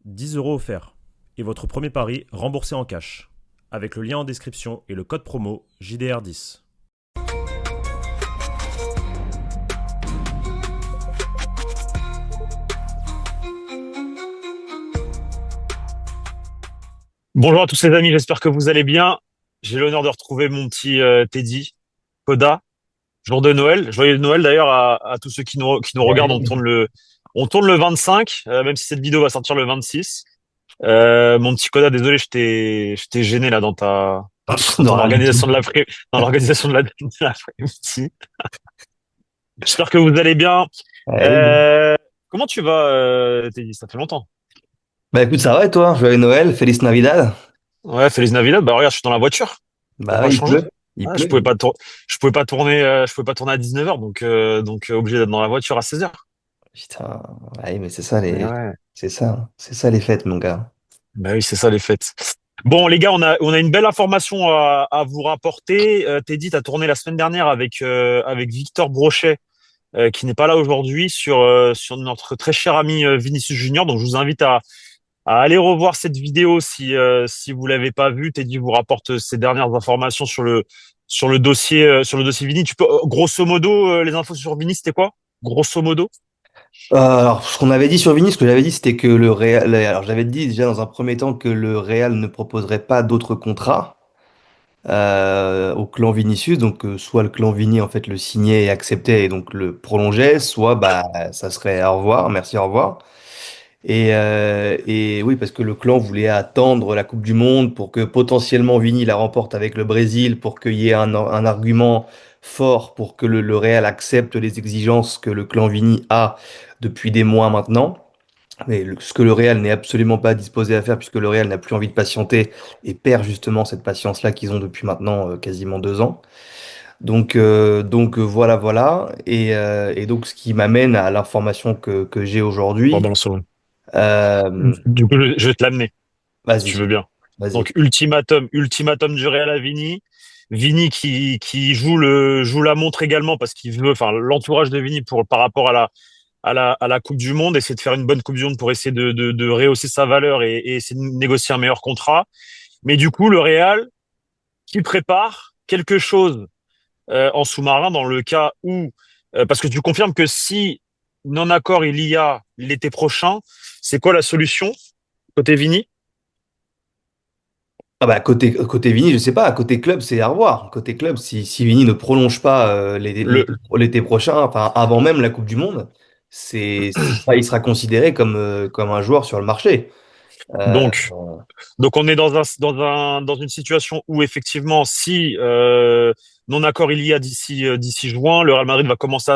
10 € offerts. Et votre premier pari remboursé en cash. Avec le lien en description et le code promo JDR10. Bonjour à tous les amis, j'espère que vous allez bien. J'ai l'honneur de retrouver mon petit Teddy, Koda, jour de Noël. Joyeux Noël d'ailleurs à tous ceux qui nous regardent. On tourne le 25, même si cette vidéo va sortir le 26. Mon petit Koda, désolé, je t'ai gêné là dans Non, ton rien du tout. organisation dans l'organisation de l'après-midi. J'espère que vous allez bien. Ouais, bon. Euh, Comment tu vas, Teddy? Ça fait longtemps. Bah écoute, ça va et toi? Joyeux Noël, Feliz Navidad. Ouais, Feliz Navidad. Bah regarde, je suis dans la voiture. Ça Bah va ouais, il changer. pleut. Il Ah, pleut. il- je pouvais pas tourner à 19h, donc obligé d'être dans la voiture à 16h. Putain, ouais, mais c'est ça Mais les, ouais. c'est ça, c'est ça les fêtes, mon gars. Bah oui, c'est ça les fêtes. Bon, les gars, on a une belle information à vous rapporter. Teddy, t'as tourné la semaine dernière avec Victor Brochet, qui n'est pas là aujourd'hui, sur notre très cher ami Vinicius Junior. Donc, je vous invite à aller revoir cette vidéo si vous l'avez pas vue. Teddy vous rapporte ces dernières informations sur le dossier Vini. Tu peux, grosso modo, les infos sur Vini, c'était quoi? Grosso modo? Alors, ce qu'on avait dit sur Vinis, ce que j'avais dit, c'était que le Real, alors j'avais dit déjà dans un premier temps que le Real ne proposerait pas d'autres contrats au clan Vinicius, donc soit le clan Vini en fait le signait et acceptait et donc le prolongeait, soit bah ça serait au revoir, merci, au revoir. Et oui, parce que le clan voulait attendre la Coupe du Monde pour que potentiellement Vini la remporte avec le Brésil, pour qu'il y ait un argument fort pour que le Real accepte les exigences que le clan Vini a depuis des mois maintenant. Mais ce que le Real n'est absolument pas disposé à faire, puisque le Real n'a plus envie de patienter et perd justement cette patience-là qu'ils ont depuis maintenant quasiment 2 ans. Donc voilà, voilà. Et donc ce qui m'amène à l'information que j'ai Bon, aujourd'hui. balance. Euh, Du coup, je vais te l'amener, si tu Vas-y, veux bien. vas-y. Donc, ultimatum du Real à Vini. Vini qui joue la montre également parce qu'il veut, enfin, l'entourage de Vini par rapport à la Coupe du Monde, essayer de faire une bonne Coupe du Monde pour essayer de rehausser sa valeur et essayer de négocier un meilleur contrat. Mais du coup, le Real qui prépare quelque chose en sous-marin dans le cas où, parce que tu confirmes que si non-accord il y a l'été prochain, c'est quoi la solution côté Vini? Ah bah côté Vini, je sais pas. Côté club, c'est à revoir. Côté club, si Vini ne prolonge pas Le, l'été prochain, enfin avant même la Coupe du Monde, il sera considéré comme un joueur sur le marché. Euh, donc, donc on est dans une situation où effectivement, si non-accord il y a d'ici juin, le Real Madrid va commencer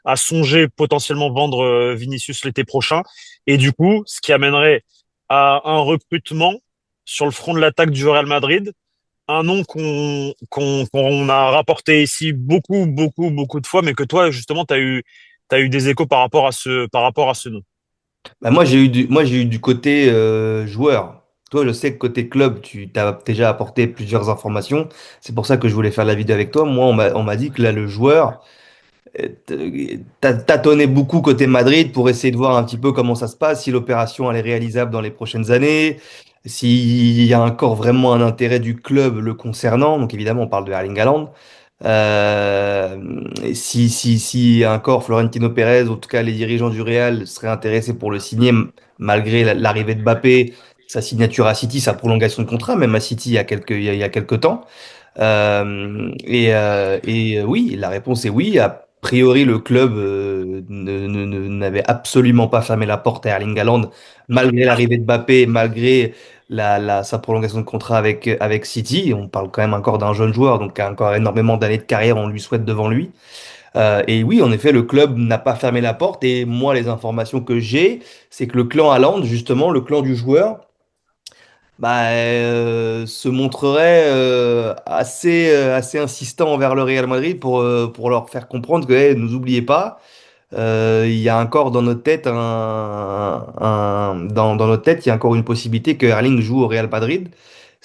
à songer potentiellement vendre Vinicius l'été prochain. Et du coup, ce qui amènerait à un recrutement sur le front de l'attaque du Real Madrid, un nom qu'on a rapporté ici beaucoup, beaucoup, beaucoup de fois, mais que toi, justement, t'as eu des échos par rapport à ce nom. Bah moi j'ai eu du côté joueur. Toi, je sais que côté club, tu t'as déjà apporté plusieurs informations. C'est pour ça que je voulais faire la vidéo avec toi. Moi, on m'a dit que là, le joueur tâtonné beaucoup côté Madrid pour essayer de voir un petit peu comment ça se passe, si l'opération elle est réalisable dans les prochaines années, s'il y a encore vraiment un intérêt du club le concernant. Donc évidemment, on parle de Erling Haaland. Si encore Florentino Pérez, en tout cas les dirigeants du Real, seraient intéressés pour le signer, malgré l'arrivée de Mbappé, sa signature à City, sa prolongation de contrat, même à City il y a quelques temps. Oui, la réponse est oui. A priori, le club n'avait absolument pas fermé la porte à Erling Haaland, malgré l'arrivée de Mbappé, malgré sa prolongation de contrat avec City. On parle quand même encore d'un jeune joueur, donc qui a encore énormément d'années de carrière, on lui souhaite devant lui. Et oui, en effet, le club n'a pas fermé la porte. Et moi, les informations que j'ai, c'est que le clan Haaland, justement, le clan du joueur, bah, se montrerait assez insistant envers le Real Madrid pour leur faire comprendre que, hey, ne nous oubliez pas, il y a encore dans notre tête dans notre tête, il y a encore une possibilité que Erling joue au Real Madrid.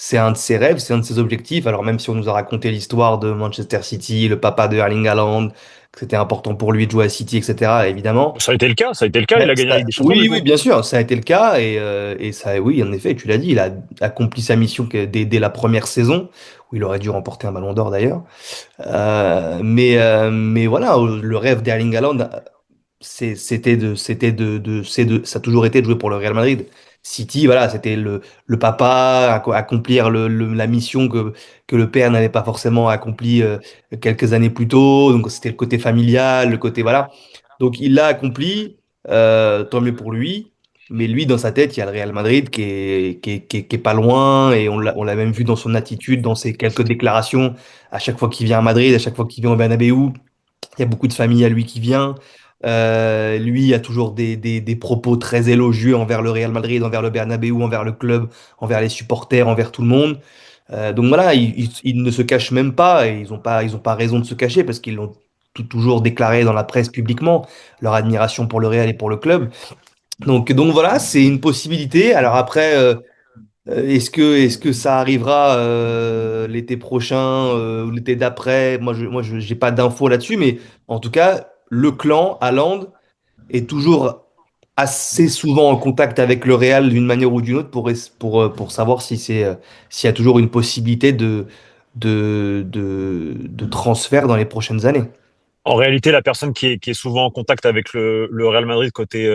c'est un de ses rêves, c'est un de ses objectifs. Alors même si on nous a raconté l'histoire de Manchester City, le papa de Erling Haaland, que c'était important pour lui de jouer à City, etc. Évidemment. Ça a été le cas, ça a été le cas. Il Ouais, a gagné la Ligue des Champions, du oui, oui, coup. bien sûr, ça a été le cas et ça, oui, en effet, tu l'as dit, il a accompli sa mission dès la première saison où il aurait dû remporter un Ballon d'Or d'ailleurs. Mais voilà, le rêve d'Erling Haaland, ça a toujours été de jouer pour le Real Madrid. City, voilà, c'était le papa, accomplir la mission que le père n'avait pas forcément accompli quelques années plus tôt. Donc c'était le côté familial, le côté, voilà. Donc il l'a accompli, tant mieux pour lui. Mais lui, dans sa tête, il y a le Real Madrid qui est pas loin. Et on l'a même vu dans son attitude, dans ses quelques déclarations. À chaque fois qu'il vient à Madrid, à chaque fois qu'il vient au Bernabéu, il y a beaucoup de familles à lui qui vient. Lui a toujours des propos très élogieux envers le Real Madrid, envers le Bernabéu, envers le club, envers les supporters, envers tout le monde. Donc voilà, ils ne se cachent même pas et ils ont pas raison de se cacher parce qu'ils l'ont toujours déclaré dans la presse publiquement, leur admiration pour le Real et pour le club. Donc voilà, c'est une possibilité. Alors après, est-ce que ça arrivera l'été prochain ou l'été d'après? Moi, j'ai pas d'infos là-dessus, mais en tout cas, le clan Haaland est toujours assez souvent en contact avec le Real d'une manière ou d'une autre pour savoir s'il y a toujours une possibilité de transfert dans les prochaines années. En réalité, la personne qui est souvent en contact avec le Real Madrid côté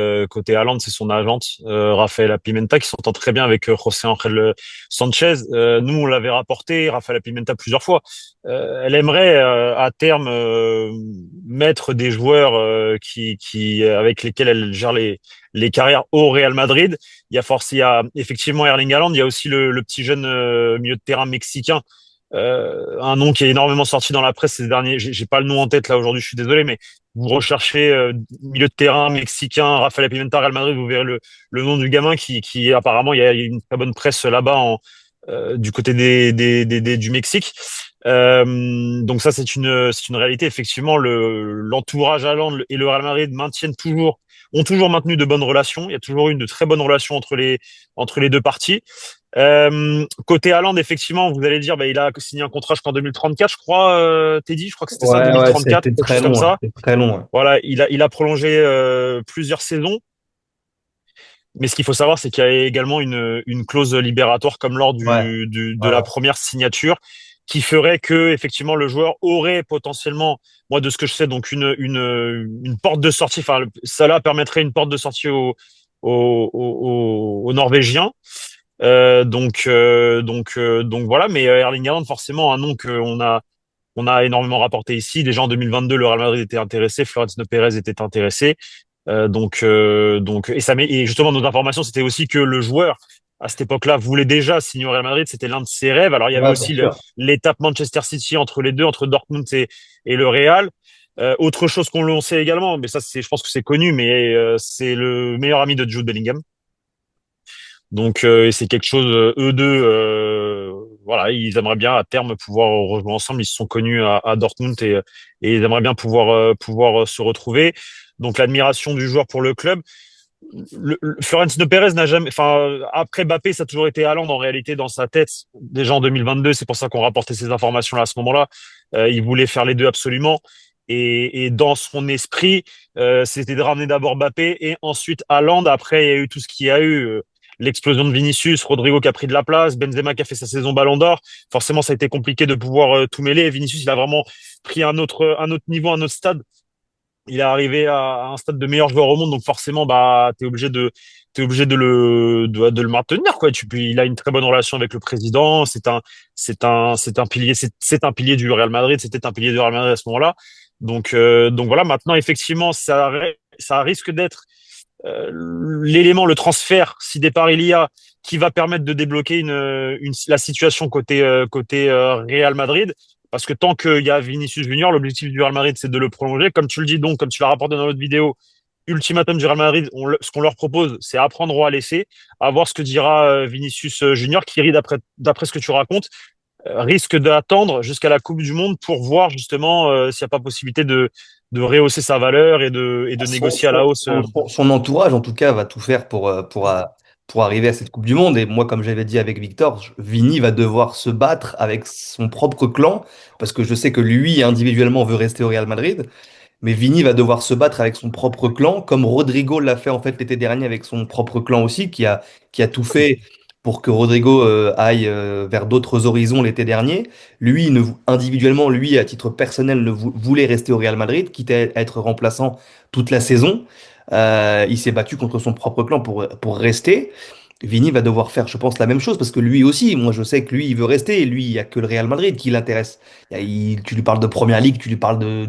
Haaland, c'est son agente, Rafaela Pimenta, qui s'entend très bien avec José Ángel Sanchez. Nous, on l'avait rapporté, Rafaela Pimenta, plusieurs fois. Elle aimerait à terme mettre des joueurs avec lesquels elle gère les carrières au Real Madrid. Il y a effectivement Erling Haaland, il y a aussi le petit jeune milieu de terrain mexicain, un nom qui est énormément sorti dans la presse ces derniers. J'ai pas le nom en tête là aujourd'hui, je suis désolé, mais vous recherchez milieu de terrain mexicain, Rafael Pimenta, Real Madrid, vous verrez le nom du gamin qui apparemment il y a une très bonne presse là-bas du côté du Mexique. Donc ça c'est une réalité. Effectivement, l'entourage Haaland et le Real Madrid ont toujours maintenu de bonnes relations. Il y a toujours eu de très bonnes relations entre les deux parties. Côté Haaland, effectivement, vous allez dire, bah, il a signé un contrat jusqu'en 2034, je crois, Teddy, je crois que c'était ça, Ouais, ouais, 2034, c'était quelque très chose comme long, hein, ça. c'était très long, hein. Voilà, il a prolongé plusieurs saisons. Mais ce qu'il faut savoir, c'est qu'il y a également une clause libératoire, comme lors Ouais, de ouais, la ouais. première signature, qui ferait que, effectivement, le joueur aurait potentiellement, moi, de ce que je sais, donc une porte de sortie. Enfin, ça là permettrait une porte de sortie aux Norvégiens. Donc voilà, mais Erling Haaland, forcément, un nom qu'on a énormément rapporté ici. Déjà en 2022, le Real Madrid était intéressé, Florentino Pérez était intéressé. Et justement, nos informations, c'était aussi que le joueur, à cette époque-là, voulait déjà signer au Real Madrid. C'était l'un de ses rêves. Alors, il y avait Ouais, bien aussi sûr. l'étape Manchester City entre les deux, entre Dortmund et le Real. Autre chose qu'on le sait également, mais ça, je pense que c'est connu, mais c'est le meilleur ami de Jude Bellingham. Donc, et c'est quelque chose, eux deux, voilà, ils aimeraient bien à terme pouvoir rejouer ensemble. Ils se sont connus à Dortmund et ils aimeraient bien pouvoir se retrouver. Donc, l'admiration du joueur pour le club. Florentino Pérez n'a jamais, enfin, après Mbappé, ça a toujours été Haaland en réalité dans sa tête. Déjà en 2022, c'est pour ça qu'on rapportait ces informations-là à ce moment-là. Il voulait faire les deux absolument. Et dans son esprit, c'était de ramener d'abord Mbappé et ensuite Haaland. Après, il y a eu tout ce qu'il y a eu. L'explosion de Vinicius, Rodrigo qui a pris de la place, Benzema qui a fait sa saison Ballon d'Or. Forcément, ça a été compliqué de pouvoir tout mêler. Vinicius, il a vraiment pris un autre niveau, un autre stade. Il est arrivé à un stade de meilleur joueur au monde, donc forcément, bah, t'es obligé de le maintenir, quoi. Il a une très bonne relation avec le président. C'est un pilier, c'est un pilier du Real Madrid. C'était un pilier du Real Madrid à ce moment-là. Donc voilà. Maintenant, effectivement, ça risque d'être l'élément, le transfert, si départ il y a, qui va permettre de débloquer la situation côté Real Madrid. Parce que tant qu'il y a Vinicius Junior, l'objectif du Real Madrid, c'est de le prolonger. Comme tu le dis donc, comme tu l'as rapporté dans notre vidéo, ultimatum du Real Madrid, ce qu'on leur propose, c'est apprendre ou à laisser, à voir ce que dira Vinicius Junior, qui, d'après ce que tu racontes, risque d'attendre jusqu'à la Coupe du Monde pour voir justement s'il n'y a pas possibilité de rehausser sa valeur et de Son, négocier à la son- hausse. son- son- son entourage, en tout cas, va tout faire pour pour arriver à cette Coupe du Monde. Et moi, comme j'avais dit avec Victor, Vini va devoir se battre avec son propre clan, parce que je sais que lui, individuellement, veut rester au Real Madrid. Mais Vini va devoir se battre avec son propre clan, comme Rodrigo l'a fait en fait l'été dernier avec son propre clan aussi, qui a tout fait pour que Rodrigo aille vers d'autres horizons l'été dernier. Lui, individuellement, lui, à titre personnel, voulait rester au Real Madrid, quitte à être remplaçant toute la saison. Il s'est battu contre son propre clan pour rester. Vini va devoir faire, je pense, la même chose parce que lui aussi, moi je sais que lui, il veut rester. Et lui, il n'y a que le Real Madrid qui l'intéresse. Tu lui parles de Première Ligue, tu lui parles de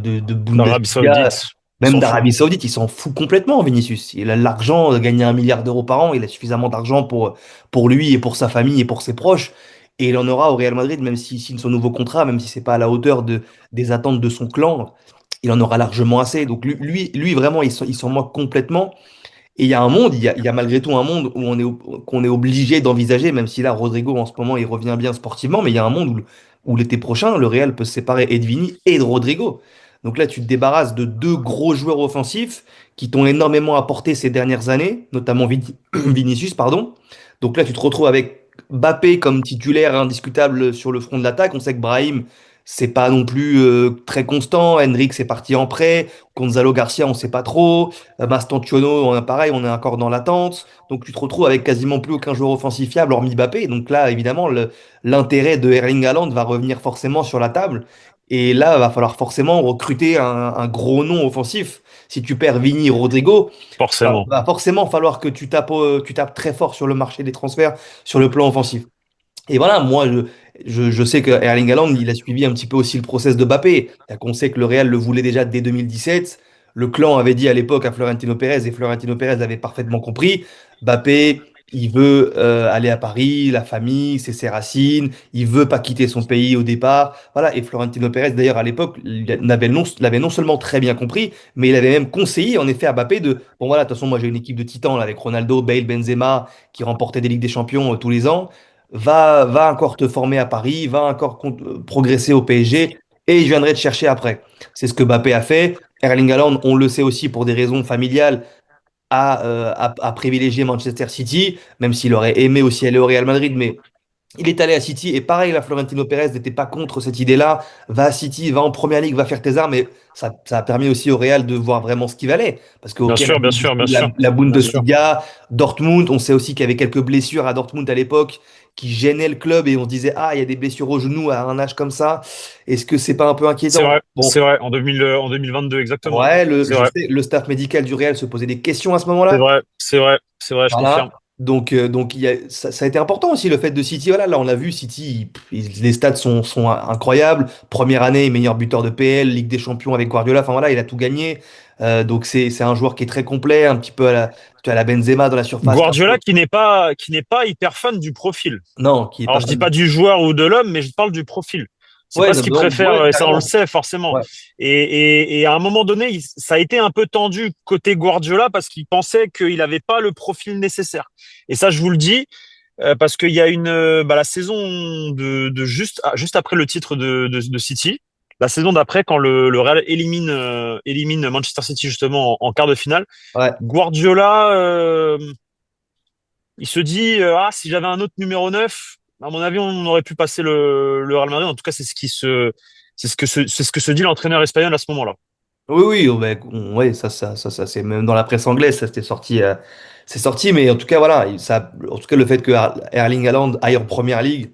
L'Arabie Bundesliga, Saoudite, il même s'en fout. d'Arabie Saoudite, il s'en fout complètement, Vinicius. Il a l'argent, gagner 1 milliard d'euros par an, il a suffisamment d'argent pour lui et pour sa famille et pour ses proches. Et il en aura au Real Madrid, même s'il signe son nouveau contrat, même si c'est pas à la hauteur des attentes de son clan, il en aura largement assez. Donc lui vraiment, il s'en moque complètement. Et il y a un monde, il y a malgré tout un monde où qu'on est obligé d'envisager, même si là, Rodrigo, en ce moment, il revient bien sportivement, mais il y a un monde où l'été prochain, le Real peut se séparer et de Vini et de Rodrigo. Donc là, tu te débarrasses de deux gros joueurs offensifs qui t'ont énormément apporté ces dernières années, notamment Vinicius, pardon. Donc là, tu te retrouves avec Mbappé comme titulaire indiscutable sur le front de l'attaque. On sait que Brahim, c'est pas non plus très constant. Henrik, c'est parti en prêt. Gonzalo Garcia, on sait pas trop. Mastantuono, pareil, on est encore dans l'attente. Donc tu te retrouves avec quasiment plus aucun joueur offensif fiable hormis Mbappé. Donc là, évidemment, l'intérêt de Erling Haaland va revenir forcément sur la table. Et là, il va falloir forcément recruter un gros nom offensif. Si tu perds Vini, Rodrigo, Forcément. va forcément falloir que tu tapes très fort sur le marché des transferts sur le plan offensif. Et voilà, moi, je sais que Erling Haaland, il a suivi un petit peu aussi le process de Mbappé. On sait que le Real le voulait déjà dès 2017. Le clan avait dit à l'époque à Florentino Pérez, et Florentino Pérez l'avait parfaitement compris. Mbappé, il veut aller à Paris, la famille, c'est ses racines. Il veut pas quitter son pays au départ. Voilà. Et Florentino Pérez, d'ailleurs, à l'époque, l'avait non seulement très bien compris, mais il avait même conseillé, en effet, à Mbappé de, bon voilà, de toute façon, moi j'ai une équipe de titans là, avec Ronaldo, Bale, Benzema, qui remportaient des Ligues des Champions tous les ans. Va encore te former à Paris, va encore progresser au PSG et je viendrai te chercher après. C'est ce que Mbappé a fait. Erling Haaland, on le sait aussi pour des raisons familiales, a privilégié Manchester City, même s'il aurait aimé aussi aller au Real Madrid, mais il est allé à City et pareil, la Florentino Pérez n'était pas contre cette idée-là. Va à City, va en Première Ligue, va faire tes armes. Et ça a permis aussi au Real de voir vraiment ce qu'il valait. Parce que, Bien ok, sûr, bien sûr, bien sûr, la bien sûr. Bundesliga, Dortmund, on sait aussi qu'il y avait quelques blessures à Dortmund à l'époque qui gênaient le club et on se disait, ah, il y a des blessures au genou à un âge comme ça. Est-ce que c'est pas un peu inquiétant? Bon, C'est vrai, en 2000, en 2022, exactement. ouais, C'est je vrai, sais, le staff médical du Real se posait des questions à ce c'est moment-là. vrai, c'est vrai, c'est vrai, je confirme. Voilà. Donc ça a été important aussi le fait de City. Voilà, là on a vu City, les stats sont incroyables. Première année, meilleur buteur de PL, Ligue des Champions avec Guardiola. Enfin voilà, il a tout gagné. Donc c'est un joueur qui est très complet, un petit peu à la Benzema dans la surface. Guardiola qui n'est pas hyper fan du profil. Non, qui est Alors, pas je dis fan. pas du joueur ou de l'homme, mais je parle du profil. C'est Ouais, pas ce non, qu'il non, préfère, ouais, et ça on le carrément. sait forcément. Ouais. Et à un moment donné, ça a été un peu tendu côté Guardiola parce qu'il pensait qu'il n'avait pas le profil nécessaire. Et ça, je vous le dis, parce qu'il y a la saison de juste après le titre de City, la saison d'après, quand le Real élimine Manchester City justement en quart de finale, Ouais. Guardiola, il se dit, ah, si j'avais un autre numéro 9, à mon avis, on aurait pu passer le Real Madrid. En tout cas, c'est ce que se dit l'entraîneur espagnol à ce moment-là. Oui, oui, oh, ben, ouais, ça, c'est même dans la presse anglaise, ça c'était sorti, c'est sorti, mais en tout cas, voilà, en tout cas, le fait que Erling Haaland aille en première ligue,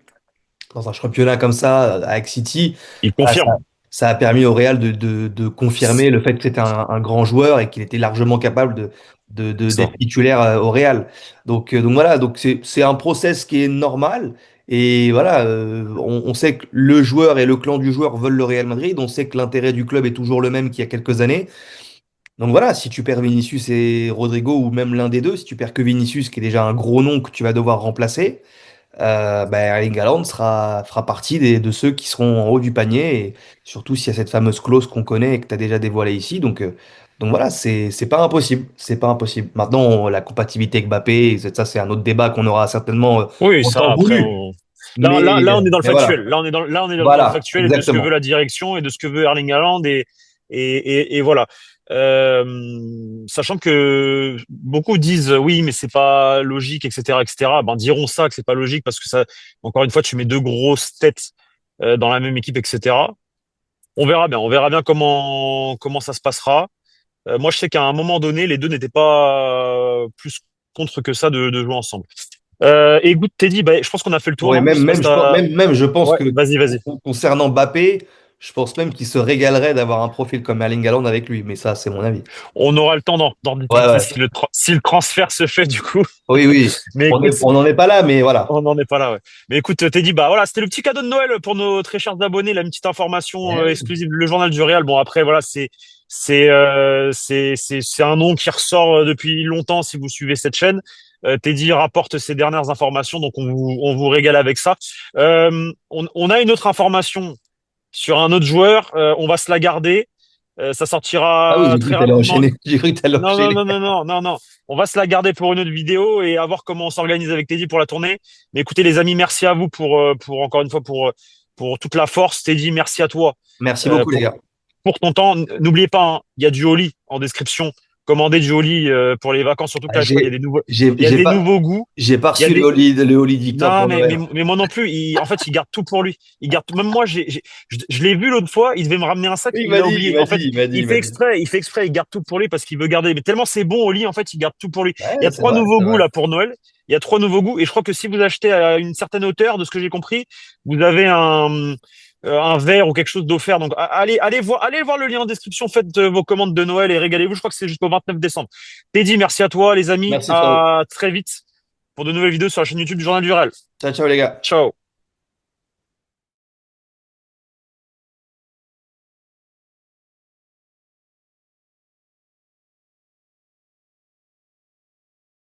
dans un championnat comme ça, avec City, Il voilà, ça, confirme. ça a permis au Real de confirmer le fait que c'était un grand joueur et qu'il était largement capable Ça. d'être titulaire au Real. Donc voilà, donc c'est un process qui est normal. Et voilà, on sait que le joueur et le clan du joueur veulent le Real Madrid. On sait que l'intérêt du club est toujours le même qu'il y a quelques années. Donc voilà, si tu perds Vinicius et Rodrigo, ou même l'un des deux, si tu perds que Vinicius, qui est déjà un gros nom que tu vas devoir remplacer, bah, Erling Haaland fera partie de ceux qui seront en haut du panier, et surtout s'il y a cette fameuse clause qu'on connaît et que tu as déjà dévoilée ici. Donc voilà, c'est pas impossible. C'est pas impossible. Maintenant, la compatibilité avec Mbappé, ça, c'est un autre débat qu'on aura certainement Oui, en ça, temps après, voulu. là, on est dans le Mais factuel. voilà, Là, on est dans le voilà, factuel et de ce que veut exactement. la direction et de ce que veut Erling Haaland et voilà. Sachant que beaucoup disent oui, mais c'est pas logique, etc., etc. Ben diront ça que c'est pas logique parce que ça, encore une fois, tu mets deux grosses têtes dans la même équipe, etc. On verra bien comment ça se passera. Moi, je sais qu'à un moment donné, les deux n'étaient pas plus contre que ça de jouer ensemble. Et écoute, Teddy, bah, je pense qu'on a fait le tour, Ouais, non? Je sais pas si même, je pense Ouais, que vas-y, vas-y. concernant Mbappé, je pense même qu'il se régalerait d'avoir un profil comme Erling Haaland avec lui. Mais ça, c'est mon avis. On aura le temps d'en Ouais, discuter ouais. si le transfert se fait, du coup. Oui, oui. Mais écoute, On n'en est pas là, mais voilà. on n'en est pas là, ouais. Mais écoute, Teddy, bah voilà, c'était le petit cadeau de Noël pour nos très chers abonnés, la une petite information Ouais. exclusive, le journal du Real. Bon, après, voilà, c'est un nom qui ressort depuis longtemps si vous suivez cette chaîne. Teddy rapporte ses dernières informations, donc on vous régale avec ça. On a une autre information sur un autre joueur, on va se la garder. Ça Ah oui, sortira j'ai cru très que t'allais rapidement. enchaîner. J'ai cru que t'allais Non, non, enchaîner. non, non, non, non, non. On va se la garder pour une autre vidéo et à voir comment on s'organise avec Teddy pour la tournée. Mais écoutez, les amis, merci à vous pour encore une fois, pour toute la force. Teddy, merci à toi Merci euh, beaucoup, les pour, gars. pour ton temps. N'oubliez pas, hein, il y a du Oli en description. Commandez du Oli pour les vacances, surtout que Ah, là, je sais pas, il y a j'ai des pas, nouveaux goûts. j'ai pas Il y a reçu des, Le Holy Dictator non, pour Noël. mais moi non plus. En fait, il garde tout pour lui. Il garde tout. Même moi, je l'ai vu l'autre fois. Il devait me ramener un sac. Oui, Il l'a oublié. En fait, il m'a dit. il fait exprès. Il garde tout pour lui parce qu'il veut garder. Mais tellement c'est bon au lit, en fait, il garde tout pour lui. Il y Ouais, a trois nouveaux c'est goûts vrai. là pour Noël. Il y a trois nouveaux goûts. Et je crois que si vous achetez à une certaine hauteur, de ce que j'ai compris, vous avez un verre ou quelque chose d'offert. Donc, allez voir le lien en description. Faites vos commandes de Noël et régalez-vous. Je crois que c'est jusqu'au 29 décembre. Teddy, merci à toi, les amis. Merci, frérot. À très vite pour de nouvelles vidéos sur la chaîne YouTube du Journal du Réal. Ciao, ciao, les gars. Ciao.